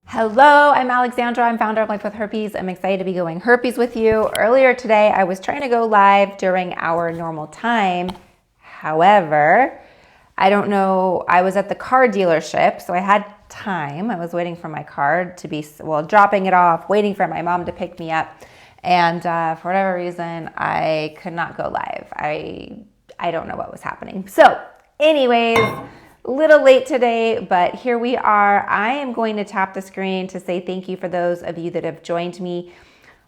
Hello, I'm Alexandra. I'm founder of Life with Herpes. I'm excited to be going herpes with you. Earlier today, I was trying to go live during our normal time. However, I don't know, I was at the car dealership, so I had time. I was waiting for my car to be, dropping it off, waiting for my mom to pick me up. And for whatever reason, I could not go live. I don't know what was happening. So anyways, a little late today, but here we are. I am going to tap the screen to say thank you for those of you that have joined me.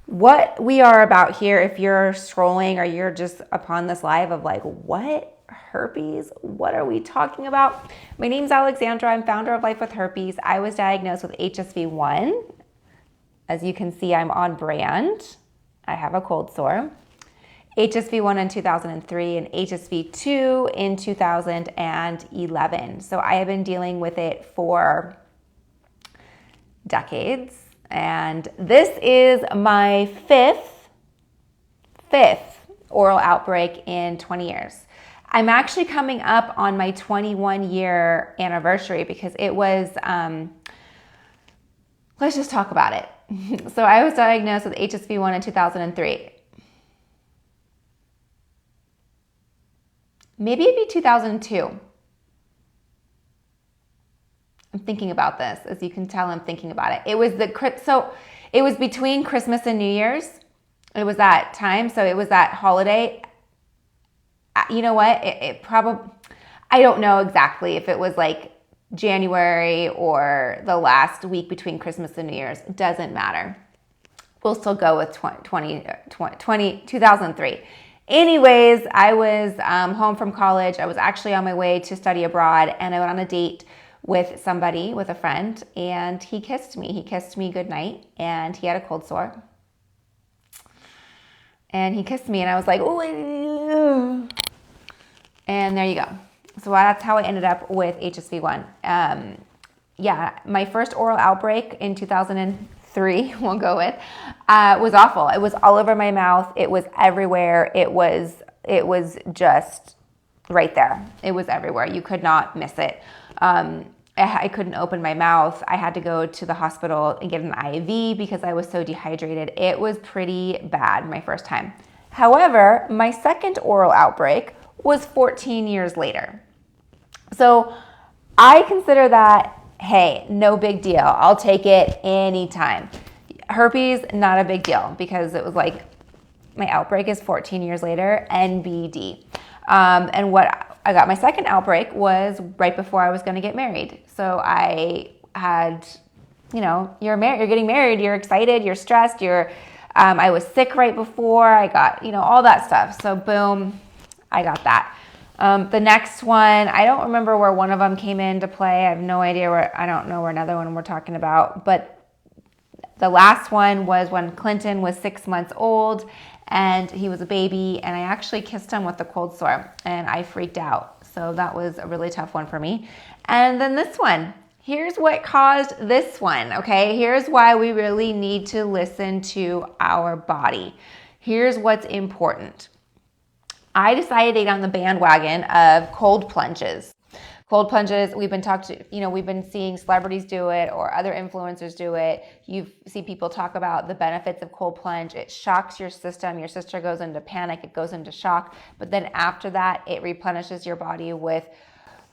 What we are about here, if you're scrolling or you're just upon this live of like, what? Herpes? What are we talking about? My name's Alexandra. I'm founder of Life with Herpes. I was diagnosed with HSV1. As you can see, I'm on brand. I have a cold sore. HSV1 in 2003 and HSV2 in 2011. So I have been dealing with it for decades. And this is my fifth oral outbreak in 20 years. I'm actually coming up on my 21-year anniversary because it was, let's just talk about it. So I was diagnosed with HSV1 in 2003. Maybe it'd be 2002. I'm thinking about this. As you can tell, I'm thinking about it. It was it was between Christmas and New Year's. It was that time. So it was that holiday. You know what? It probably, I don't know exactly if it was like January or the last week between Christmas and New Year's. It doesn't matter. We'll still go with 2003. Anyways, I was home from college. I was actually on my way to study abroad, and I went on a date with somebody, with a friend, and he kissed me. He kissed me goodnight, and he had a cold sore. And he kissed me, and I was like, ooh. And there you go. So that's how I ended up with HSV1. Yeah, my first oral outbreak in 2003, we'll go with, was awful. It was all over my mouth. It was everywhere. It was just right there. It was everywhere. You could not miss it. I couldn't open my mouth. I had to go to the hospital and get an IV because I was so dehydrated. It was pretty bad my first time. However, my second oral outbreak was 14 years later. So I consider that, hey, no big deal. I'll take it anytime. Herpes, not a big deal because it was like my outbreak is 14 years later, NBD. And what I got my second outbreak was right before I was going to get married. So I had, you're getting married, you're excited, you're stressed, I was sick right before I got, all that stuff. So boom, I got that. The next one, I don't remember where one of them came into play. I have no idea I don't know where another one we're talking about. But the last one was when Clinton was 6 months old and he was a baby, and I actually kissed him with a cold sore and I freaked out. So that was a really tough one for me. And then this one, here's what caused this one, okay? Here's why we really need to listen to our body. Here's what's important. I decided to get on the bandwagon of cold plunges. Cold plunges, we've been seeing celebrities do it or other influencers do it. You see people talk about the benefits of cold plunge. It shocks your system. Your system goes into panic. It goes into shock. But then after that, it replenishes your body with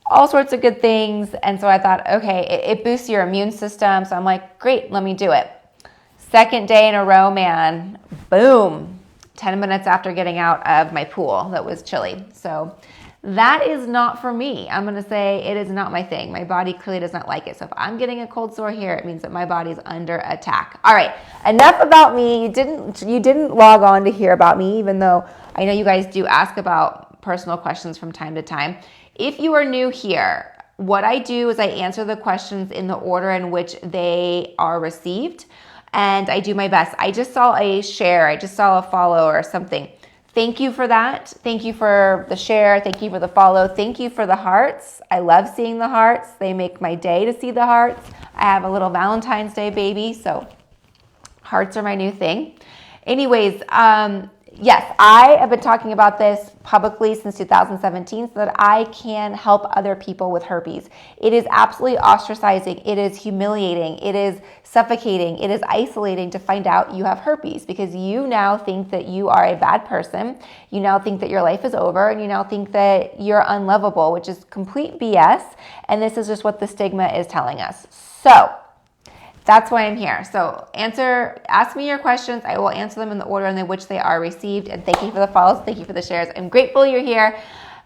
all sorts of good things. And so I thought, okay, it boosts your immune system. So I'm like, great, let me do it. Second day in a row, man, boom. 10 minutes after getting out of my pool that was chilly. So that is not for me. I'm going to say it is not my thing. My body clearly does not like it. So if I'm getting a cold sore here, it means that my body's under attack. All right, enough about me. You didn't log on to hear about me, even though I know you guys do ask about personal questions from time to time. If you are new here, what I do is I answer the questions in the order in which they are received. And I do my best. I just saw a share. I just saw a follow or something. Thank you for that. Thank you for the share. Thank you for the follow. Thank you for the hearts. I love seeing the hearts. They make my day to see the hearts. I have a little Valentine's Day baby, so hearts are my new thing. Anyways, yes, I have been talking about this publicly since 2017 so that I can help other people with herpes. It is absolutely ostracizing. It is humiliating. It is suffocating. It is isolating to find out you have herpes because you now think that you are a bad person. You now think that your life is over, and you now think that you're unlovable, which is complete BS. And this is just what the stigma is telling us. So that's why I'm here. So ask me your questions. I will answer them in the order in which they are received. And thank you for the follows. Thank you for the shares. I'm grateful you're here.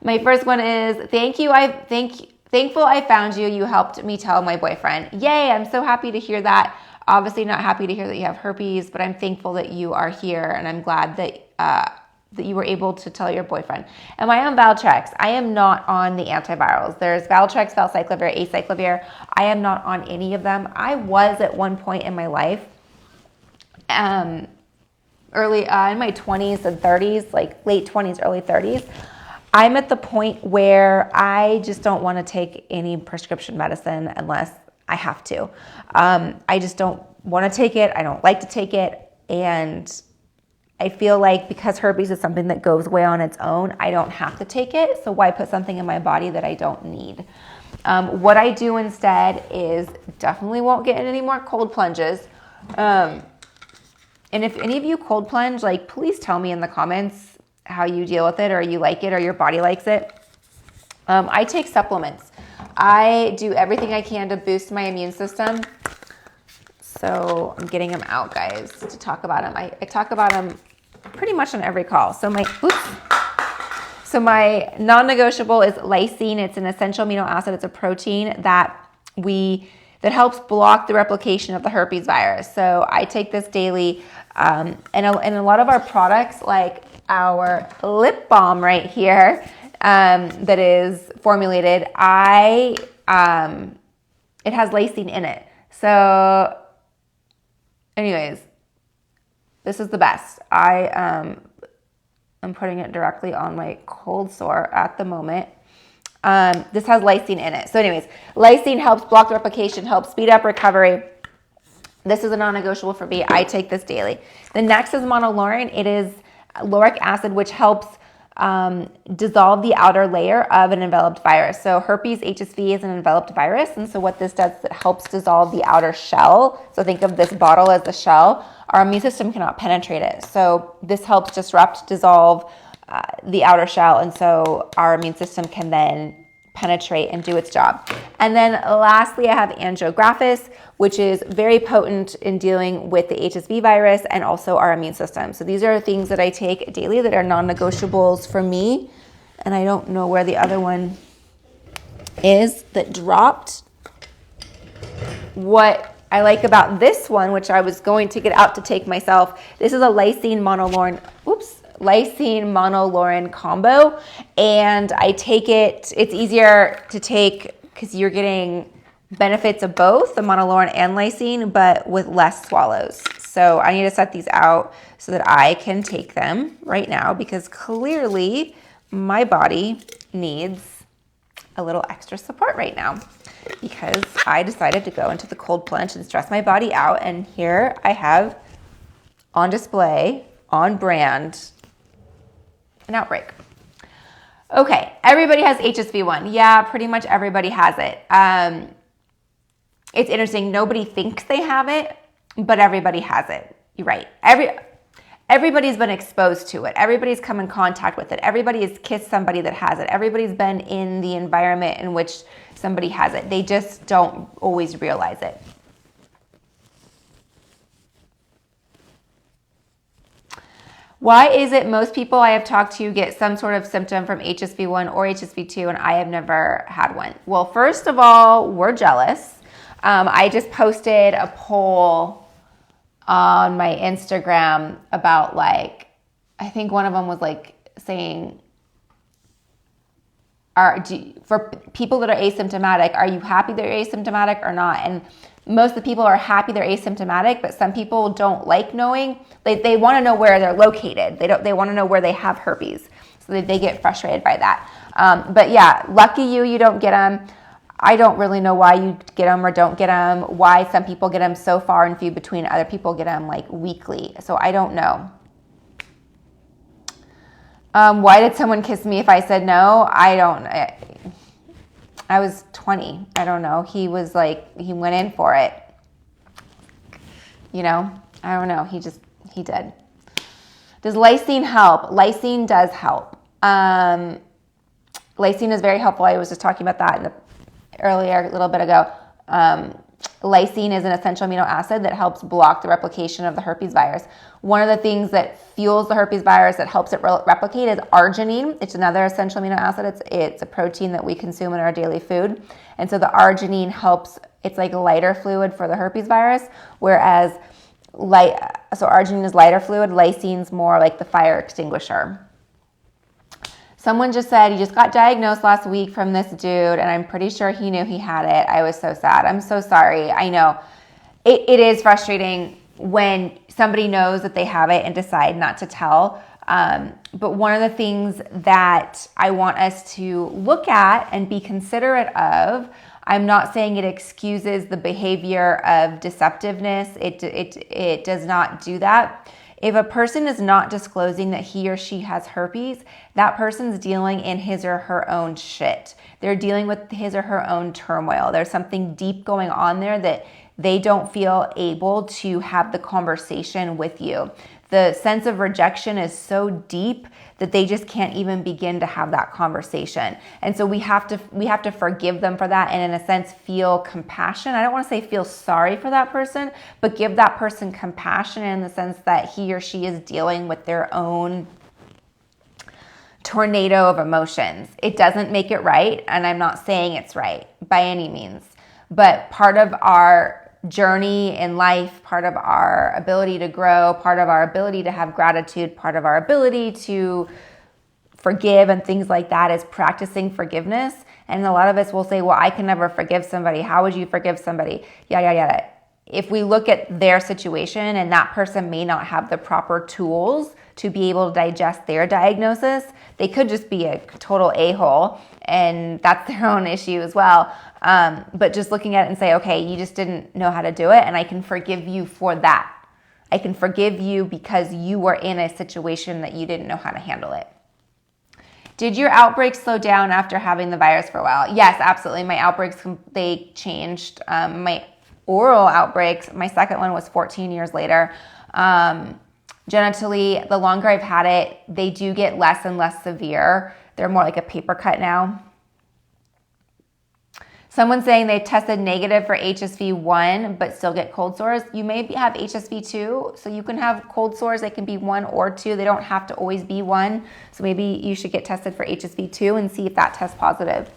My first one is thankful I found you. You helped me tell my boyfriend. Yay, I'm so happy to hear that. Obviously not happy to hear that you have herpes, but I'm thankful that you are here, and I'm glad that you were able to tell your boyfriend. Am I on Valtrex? I am not on the antivirals. There's Valtrex, Valcyclovir, Acyclovir. I am not on any of them. I was at one point in my life, early in my 20s and 30s, like late 20s, early 30s. I'm at the point where I just don't want to take any prescription medicine unless I have to. I just don't want to take it. I don't like to take it. And I feel like because herpes is something that goes away on its own, I don't have to take it. So why put something in my body that I don't need? What I do instead is definitely won't get in any more cold plunges. And if any of you cold plunge, like please tell me in the comments how you deal with it, or you like it, or your body likes it. I take supplements. I do everything I can to boost my immune system. So I'm getting them out, guys, to talk about them. I talk about them pretty much on every call. So my non-negotiable is lysine. It's an essential amino acid. It's a protein that helps block the replication of the herpes virus. So I take this daily, and a lot of our products, like our lip balm right here, that is formulated, it has lysine in it. So anyways, this is the best. I'm putting it directly on my cold sore at the moment. This has lysine in it. So anyways, lysine helps block the replication, helps speed up recovery. This is a non-negotiable for me. I take this daily. The next is Monolaurin. It is lauric acid, which helps dissolve the outer layer of an enveloped virus. So herpes HSV is an enveloped virus, and so what this does is it helps dissolve the outer shell. So think of this bottle as the shell. Our immune system cannot penetrate it. So this helps dissolve the outer shell, and so our immune system can then penetrate and do its job. And then lastly, I have Andrographis, which is very potent in dealing with the HSV virus and also our immune system. So these are things that I take daily that are non-negotiables for me. And I don't know where the other one is that dropped. What I like about this one, which I was going to get out to take myself, this is a Lysine Monolaurin combo, and I take it. It's easier to take because you're getting benefits of both the Monolaurin and Lysine, but with less swallows. So I need to set these out so that I can take them right now, because clearly my body needs a little extra support right now, because I decided to go into the cold plunge and stress my body out. And here I have on display, on brand, an outbreak. Okay, everybody has HSV1. Yeah, pretty much everybody has it. It's interesting. Nobody thinks they have it, but everybody has it. You're right. Everybody's been exposed to it. Everybody's come in contact with it. Everybody has kissed somebody that has it. Everybody's been in the environment in which somebody has it. They just don't always realize it. Why is it most people I have talked to get some sort of symptom from HSV1 or HSV2 and I have never had one? Well, first of all, we're jealous. I just posted a poll on my Instagram about, like, I think one of them was like saying, for people that are asymptomatic, are you happy they're asymptomatic or not? And most of the people are happy they're asymptomatic, but some people don't like knowing. They want to know where they're located. They want to know where they have herpes, so they get frustrated by that. But yeah, lucky you don't get them. I don't really know why you get them or don't get them, why some people get them so far and few between, other people get them like weekly. So I don't know. Why did someone kiss me if I said no? I was 20. I don't know. He was like, he went in for it. You know, I don't know. He did. Does lysine help? Lysine does help. Lysine is very helpful. I was just talking about that earlier, a little bit ago. Lysine is an essential amino acid that helps block the replication of the herpes virus. One of the things that fuels the herpes virus, that helps it replicate, is arginine. It's another essential amino acid. It's a protein that we consume in our daily food. And so the arginine helps, it's like a lighter fluid for the herpes virus, whereas so arginine is lighter fluid, lysine's more like the fire extinguisher. Someone just said, he just got diagnosed last week from this dude, and I'm pretty sure he knew he had it. I was so sad. I'm so sorry. I know. It is frustrating when somebody knows that they have it and decide not to tell. But one of the things that I want us to look at and be considerate of, I'm not saying it excuses the behavior of deceptiveness. It does not do that. If a person is not disclosing that he or she has herpes, that person's dealing in his or her own shit. They're dealing with his or her own turmoil. There's something deep going on there that they don't feel able to have the conversation with you. The sense of rejection is so deep that they just can't even begin to have that conversation. And so we have to forgive them for that, and in a sense feel compassion. I don't want to say feel sorry for that person, but give that person compassion in the sense that he or she is dealing with their own tornado of emotions. It doesn't make it right, and I'm not saying it's right by any means, but part of our journey in life, part of our ability to grow, part of our ability to have gratitude, part of our ability to forgive and things like that is practicing forgiveness. And a lot of us will say, well, I can never forgive somebody. How would you forgive somebody? Yeah. If we look at their situation and that person may not have the proper tools to be able to digest their diagnosis, they could just be a total a-hole, and that's their own issue as well. But just looking at it and say, okay, you just didn't know how to do it, and I can forgive you for that. I can forgive you because you were in a situation that you didn't know how to handle it. Did your outbreaks slow down after having the virus for a while? Yes, absolutely. My outbreaks, they changed. My oral outbreaks, my second one was 14 years later. Genitally, the longer I've had it, they do get less and less severe. They're more like a paper cut now. Someone's saying they've tested negative for HSV-1 but still get cold sores. You may have HSV-2, so you can have cold sores. They can be 1 or 2. They don't have to always be 1. So maybe you should get tested for HSV-2 and see if that tests positive.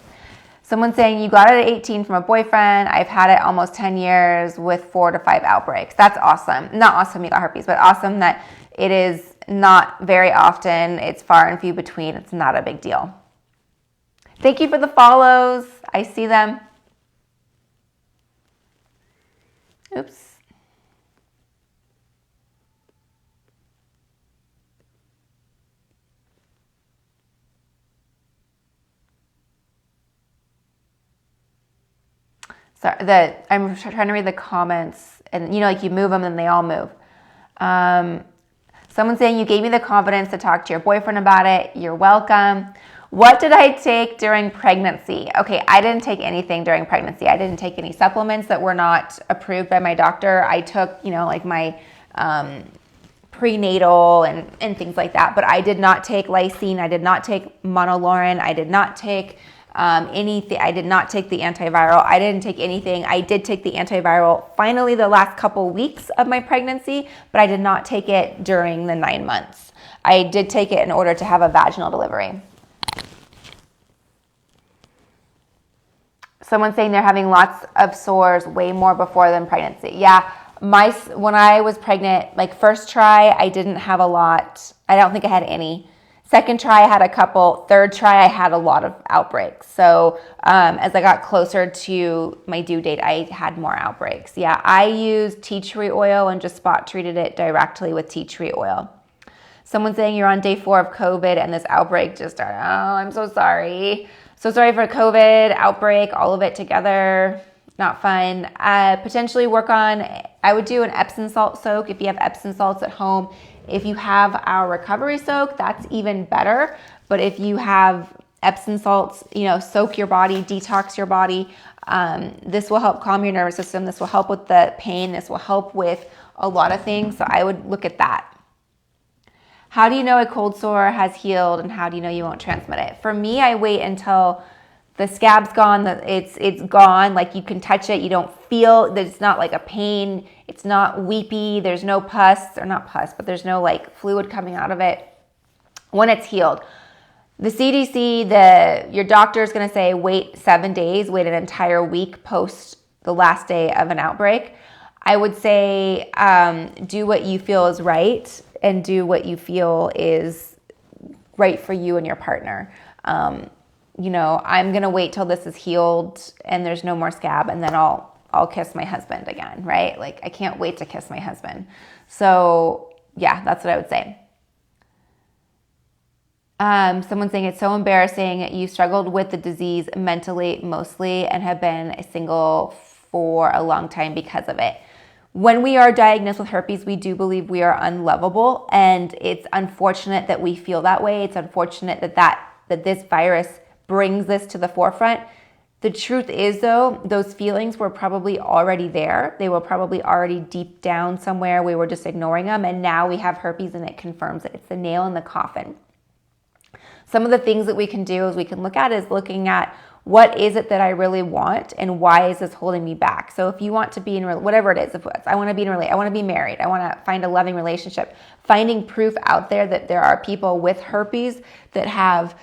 Someone's saying you got it at 18 from a boyfriend. I've had it almost 10 years with 4 to 5 outbreaks. That's awesome. Not awesome you got herpes, but awesome that it is not very often. It's far and few between. It's not a big deal. Thank you for the follows. I see them. Oops. Sorry, I'm trying to read the comments, and like you move them and they all move. Someone's saying you gave me the confidence to talk to your boyfriend about it. You're welcome. What did I take during pregnancy? Okay, I didn't take anything during pregnancy. I didn't take any supplements that were not approved by my doctor. I took, like my prenatal and things like that, but I did not take Lysine. I did not take Monolaurin. I did not take anything. I did not take the antiviral. I didn't take anything. I did take the antiviral finally the last couple weeks of my pregnancy, but I did not take it during the 9 months. I did take it in order to have a vaginal delivery. Someone's saying they're having lots of sores way more before than pregnancy. Yeah, when I was pregnant, like first try, I didn't have a lot. I don't think I had any. Second try, I had a couple. Third try, I had a lot of outbreaks. So as I got closer to my due date, I had more outbreaks. Yeah, I used tea tree oil and just spot treated it directly with tea tree oil. Someone's saying you're on day 4 of COVID and this outbreak just started. Oh, I'm so sorry. So sorry for COVID, outbreak, all of it together. not fun. Potentially work on, I would do an Epsom salt soak if you have Epsom salts at home. If you have our recovery soak, that's even better. But if you have Epsom salts, soak your body, detox your body. This will help calm your nervous system. This will help with the pain. This will help with a lot of things. So I would look at that. How do you know a cold sore has healed, and how do you know you won't transmit it? For me, I wait until the scab's gone, that it's gone, like you can touch it, you don't feel that, it's not like a pain, it's not weepy, there's no pus, or not pus, but there's no like fluid coming out of it. When it's healed, the CDC, your doctor is going to say wait 7 days, wait an entire week post the last day of an outbreak. I would say do what you feel is right, and do what you feel is right for you and your partner. I'm gonna wait till this is healed and there's no more scab, and then I'll kiss my husband again, right? Like, I can't wait to kiss my husband. So yeah, that's what I would say. Someone's saying it's so embarrassing. You struggled with the disease mentally mostly and have been single for a long time because of it. When we are diagnosed with herpes, we do believe we are unlovable, and it's unfortunate that we feel that way. It's unfortunate that this virus brings this to the forefront. The truth is, though, those feelings were probably already there. They were probably already deep down somewhere. We were just ignoring them, and now we have herpes, and it confirms it. It's the nail in the coffin. Some of the things that we can do is looking at what is it that I really want, and why is this holding me back? So if you want to be in, whatever it is, if I want to be in a relationship, I want to be married, I want to find a loving relationship, finding proof out there that there are people with herpes that have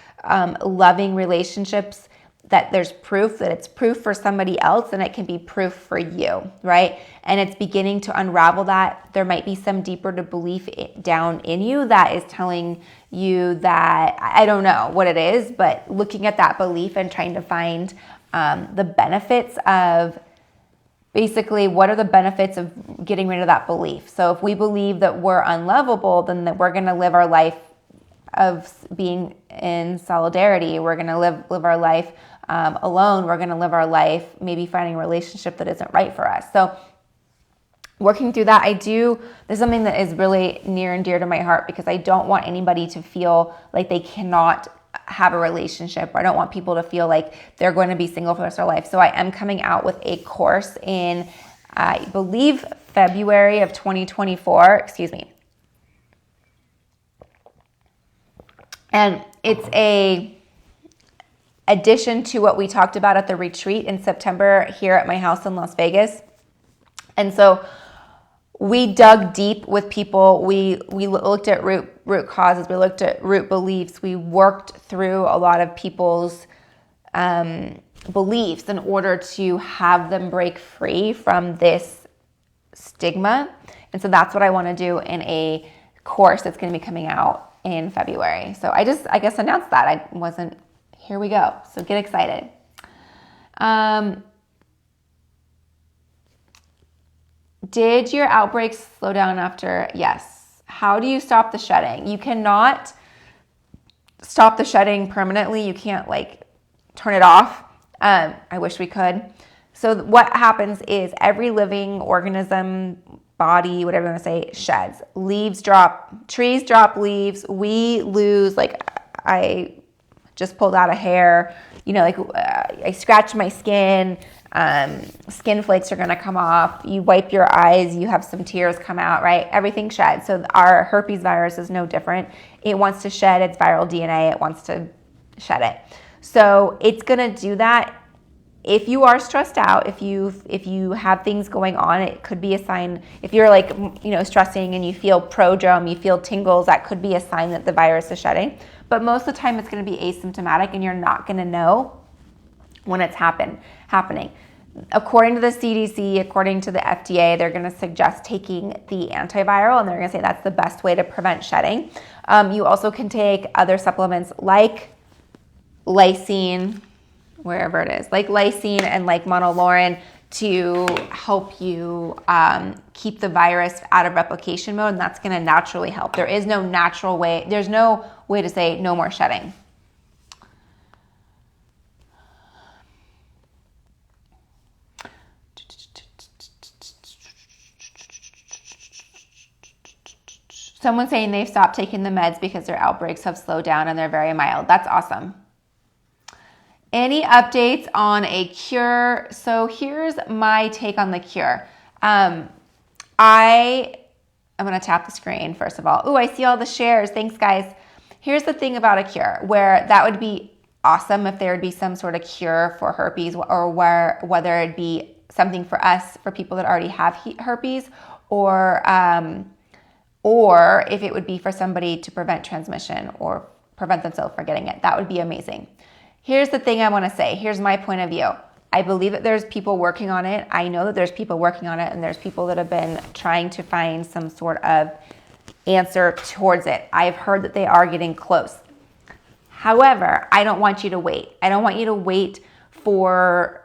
loving relationships, that there's proof, that it's proof for somebody else, and it can be proof for you, right? And it's beginning to unravel that. There might be some deeper belief down in you that is telling you that, I don't know what it is, but looking at that belief and trying to find the benefits of, basically, what are the benefits of getting rid of that belief? So if we believe that we're unlovable, then that we're going to live our life of being in solidarity. We're going to live our life alone. We're going to live our life maybe finding a relationship that isn't right for us. So working through that, there's something that is really near and dear to my heart, because I don't want anybody to feel like they cannot have a relationship, or I don't want people to feel like they're going to be single for the rest of their life. So I am coming out with a course in, I believe, February of 2024, excuse me. And it's a addition to what we talked about at the retreat in September here at my house in Las Vegas. And so we dug deep with people. We looked at root causes. We looked at root beliefs. We worked through a lot of people's beliefs in order to have them break free from this stigma. And so that's what I want to do in a course that's going to be coming out in February. So I guess announced that. Here we go. So get excited. Did your outbreaks slow down after? Yes. How do you stop the shedding? You cannot stop the shedding permanently. You can't turn it off. I wish we could. So what happens is every living organism, body, whatever you want to say, sheds. Leaves drop, trees drop leaves. We lose, I just pulled out a hair, I scratch my skin, skin flakes are going to come off. You wipe your eyes, you have some tears come out, right? Everything sheds. So our herpes virus is no different. It wants to shed its viral DNA. It wants to shed it. So it's going to do that. If you are stressed out, if you have things going on, it could be a sign. If you're stressing and you feel prodrome, you feel tingles, that could be a sign that the virus is shedding. But most of the time it's going to be asymptomatic, and you're not going to know when it's happening. According to the CDC, according to the FDA, they're going to suggest taking the antiviral, and they're going to say that's the best way to prevent shedding. You also can take other supplements like Lysine, wherever it is, like Lysine and like Monolaurin, to help you keep the virus out of replication mode, and that's going to naturally help. There is no natural way. There's no way to say no more shedding. Someone's saying they've stopped taking the meds because their outbreaks have slowed down and they're very mild. That's awesome. Any updates on a cure? So here's my take on the cure. I'm going to tap the screen first of all. Ooh, I see all the shares. Thanks, guys. Here's the thing about a cure, where that would be awesome if there would be some sort of cure for herpes, or whether it be something for us, for people that already have herpes, or if it would be for somebody to prevent transmission or prevent themselves from getting it. That would be amazing. Here's the thing I want to say. Here's my point of view. I believe that there's people working on it. I know that there's people working on it, and there's people that have been trying to find some sort of answer towards it. I've heard that they are getting close. However, I don't want you to wait. I don't want you to wait for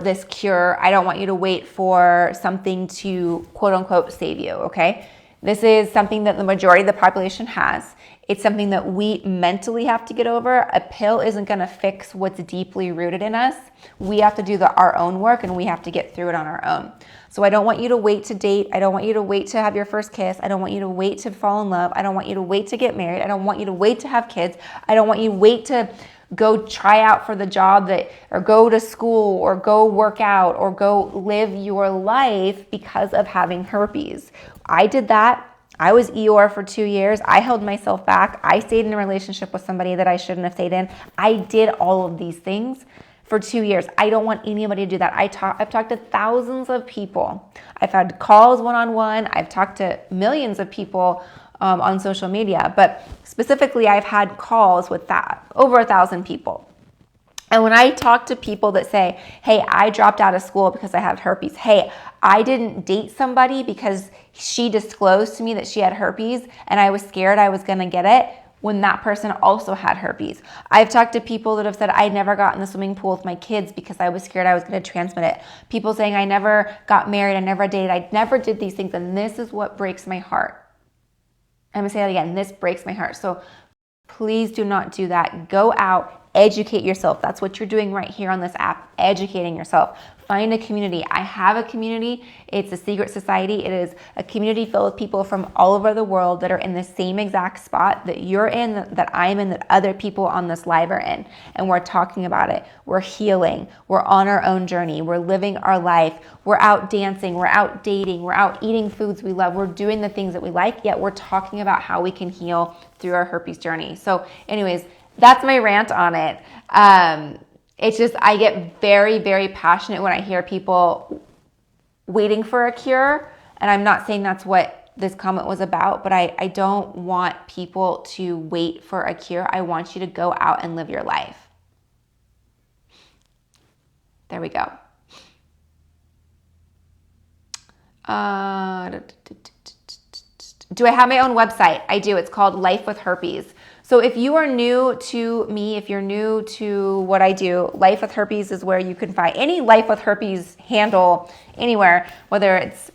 this cure. I don't want you to wait for something to quote unquote save you, okay? This is something that the majority of the population has. It's something that we mentally have to get over. A pill isn't going to fix what's deeply rooted in us. We have to do our own work, and we have to get through it on our own. So I don't want you to wait to date. I don't want you to wait to have your first kiss. I don't want you to wait to fall in love. I don't want you to wait to get married. I don't want you to wait to have kids. I don't want you to wait to go try out for the job or go to school, or go work out, or go live your life because of having herpes. I did that. I was Eeyore for 2 years. I held myself back. I stayed in a relationship with somebody that I shouldn't have stayed in. I did all of these things for 2 years. I don't want anybody to do that. I've talked to thousands of people. I've had calls one-on-one. I've talked to millions of people on social media, but specifically I've had calls with over 1,000 people. And when I talk to people that say, hey, I dropped out of school because I have herpes. Hey, I didn't date somebody because she disclosed to me that she had herpes and I was scared I was going to get it, when that person also had herpes. I've talked to people that have said, I never got in the swimming pool with my kids because I was scared I was going to transmit it. People saying, I never got married, I never dated, I never did these things. And this is what breaks my heart. I'm going to say that again. This breaks my heart. So please do not do that. Go out, educate yourself. That's what you're doing right here on this app, educating yourself. Find a community. I have a community. It's a secret society. It is a community filled with people from all over the world that are in the same exact spot that you're in, that I'm in, that other people on this live are in. And we're talking about it. We're healing. We're on our own journey. We're living our life. We're out dancing. We're out dating. We're out eating foods we love. We're doing the things that we like, yet we're talking about how we can heal through our herpes journey. So anyways, that's my rant on it. It's just, I get very, very passionate when I hear people waiting for a cure. And I'm not saying that's what this comment was about, but I don't want people to wait for a cure. I want you to go out and live your life. There we go. Do I have my own website? I do. It's called Life with Herpes. So if you are new to me, if you're new to what I do, Life with Herpes is where you can find any Life with Herpes handle anywhere, whether it's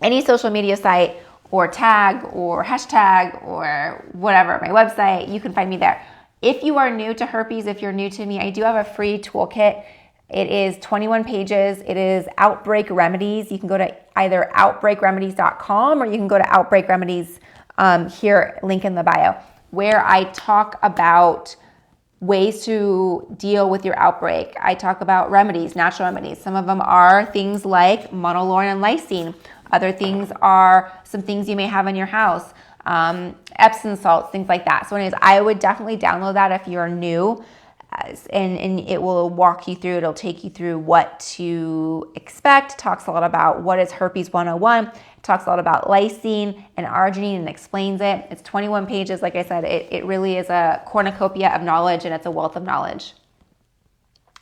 any social media site or tag or hashtag or whatever, my website, you can find me there. If you are new to herpes, if you're new to me, I do have a free toolkit. It is 21 pages. It is Outbreak Remedies. You can go to either outbreakremedies.com or you can go to Outbreak Remedies here, link in the bio, where I talk about ways to deal with your outbreak. I talk about remedies, natural remedies. Some of them are things like Monolaurin and Lysine. Other things are some things you may have in your house, Epsom salts, things like that. So anyways, I would definitely download that if you're new, and it will walk you through, it'll take you through what to expect. It talks a lot about what is herpes 101. Talks a lot about lysine and arginine and explains it. It's 21 pages. Like I said, it really is a cornucopia of knowledge, and it's a wealth of knowledge.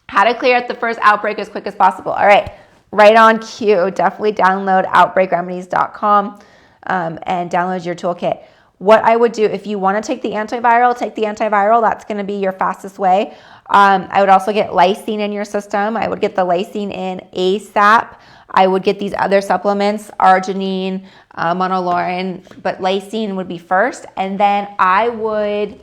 How to clear up the first outbreak as quick as possible. All right, right on cue. Definitely download outbreakremedies.com and download your toolkit. What I would do if you want to take the antiviral, take the antiviral. That's going to be your fastest way. I would also get lysine in your system. I would get the lysine in ASAP. I would get these other supplements, arginine, monolaurin, but lysine would be first. And then I would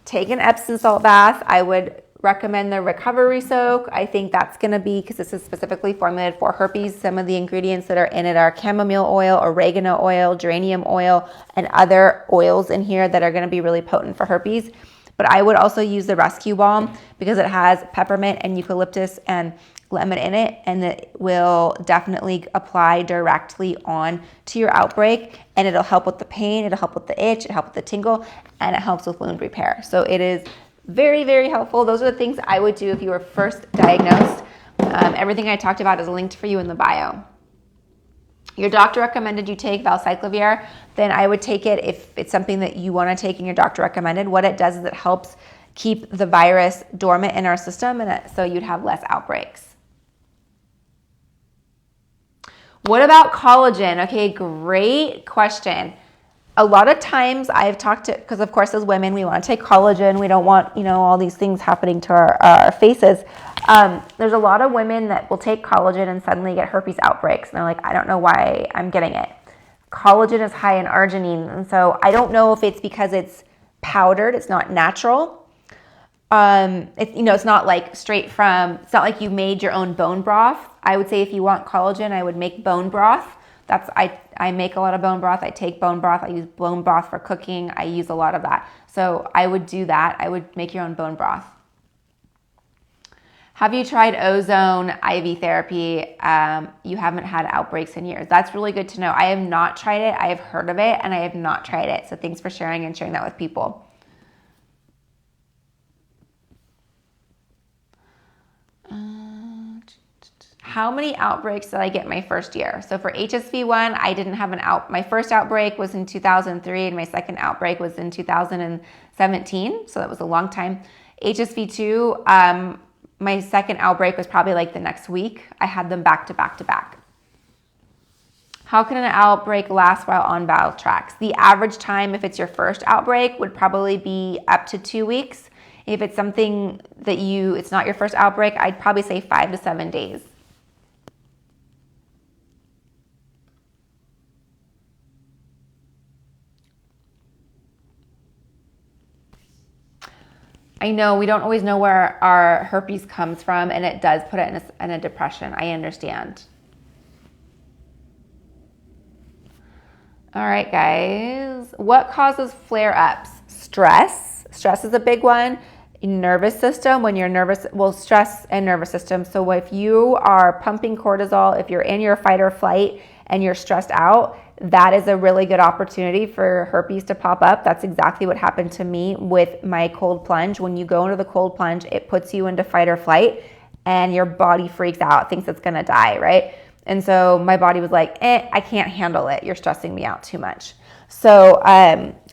take an Epsom salt bath. I would recommend the recovery soak. I think that's going to be, because this is specifically formulated for herpes, some of the ingredients that are in it are chamomile oil, oregano oil, geranium oil, and other oils in here that are going to be really potent for herpes. But I would also use the rescue balm because it has peppermint and eucalyptus and lemon in it, and it will definitely apply directly on to your outbreak, and it'll help with the pain, it'll help with the itch, it'll help with the tingle, and it helps with wound repair. So it is very, very helpful. Those are the things I would do if you were first diagnosed. Everything I talked about is linked for you in the bio. Your doctor recommended you take valcyclovir, then I would take it if it's something that you want to take and your doctor recommended. What it does is it helps keep the virus dormant in our system, and so you'd have less outbreaks. What about collagen? Okay, great question. A lot of times I've talked to, because of course as women, we want to take collagen. We don't want, all these things happening to our faces. There's a lot of women that will take collagen and suddenly get herpes outbreaks. And they're like, I don't know why I'm getting it. Collagen is high in arginine. And so I don't know if it's because it's powdered, it's not natural. It's not like straight from, it's not like you made your own bone broth. I would say if you want collagen, I would make bone broth. I make a lot of bone broth. I take bone broth. I use bone broth for cooking. I use a lot of that. So I would do that. I would make your own bone broth. Have you tried ozone IV therapy? You haven't had outbreaks in years. That's really good to know. I have not tried it. I have heard of it, and I have not tried it. So thanks for sharing and sharing that with people. How many outbreaks did I get my first year? So for HSV1, I didn't have my first outbreak was in 2003 and my second outbreak was in 2017. So that was a long time. HSV2, my second outbreak was probably like the next week. I had them back to back to back. How can an outbreak last while on bowel tracts? The average time, if it's your first outbreak, would probably be up to 2 weeks. If it's something that it's not your first outbreak, I'd probably say 5 to 7 days. I know we don't always know where our herpes comes from, and it does put it in a depression. I understand. All right, guys. What causes flare-ups? Stress. Stress is a big one. Nervous system, when you're nervous, stress and nervous system. So if you are pumping cortisol, if you're in your fight or flight and you're stressed out, that is a really good opportunity for herpes to pop up. That's exactly what happened to me with my cold plunge. When you go into the cold plunge, it puts you into fight or flight and your body freaks out, thinks it's gonna die, right? And so my body was like, I can't handle it. You're stressing me out too much. So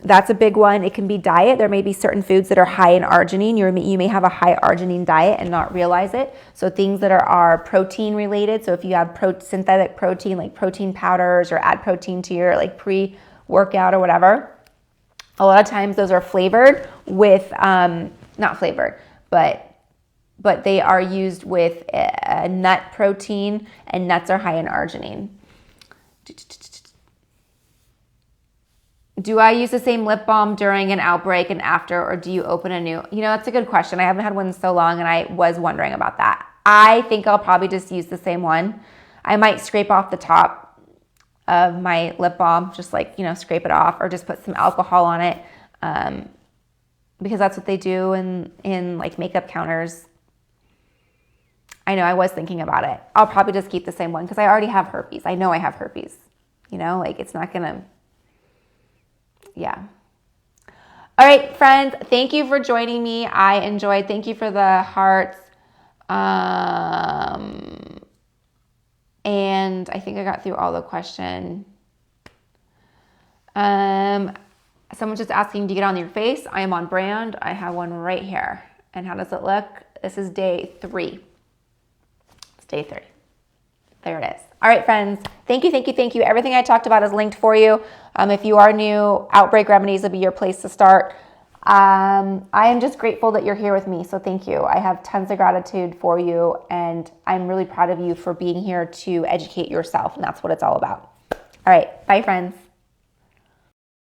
that's a big one. It can be diet. There may be certain foods that are high in arginine. You may have a high arginine diet and not realize it. So things that are protein related. So if you have synthetic protein, like protein powders, or add protein to your pre-workout or whatever, a lot of times those are flavored with, not flavored, but they are used with a nut protein, and nuts are high in arginine. Do I use the same lip balm during an outbreak and after, or do you open a new? That's a good question. I haven't had one in so long, and I was wondering about that. I think I'll probably just use the same one. I might scrape off the top of my lip balm, just scrape it off, or just put some alcohol on it, because that's what they do in makeup counters. I know, I was thinking about it. I'll probably just keep the same one because I already have herpes. I know I have herpes. It's not gonna. Yeah. All right, friends, thank you for joining me. I enjoyed. Thank you for the hearts. And I think I got through all the questions. Someone's just asking, do you get on your face? I am on brand. I have one right here. And how does it look? This is day 3. It's day 3. There it is. All right, friends. Thank you, thank you, thank you. Everything I talked about is linked for you. If you are new, Outbreak Remedies will be your place to start. I am just grateful that you're here with me, so thank you. I have tons of gratitude for you, and I'm really proud of you for being here to educate yourself, and that's what it's all about. All right, bye, friends.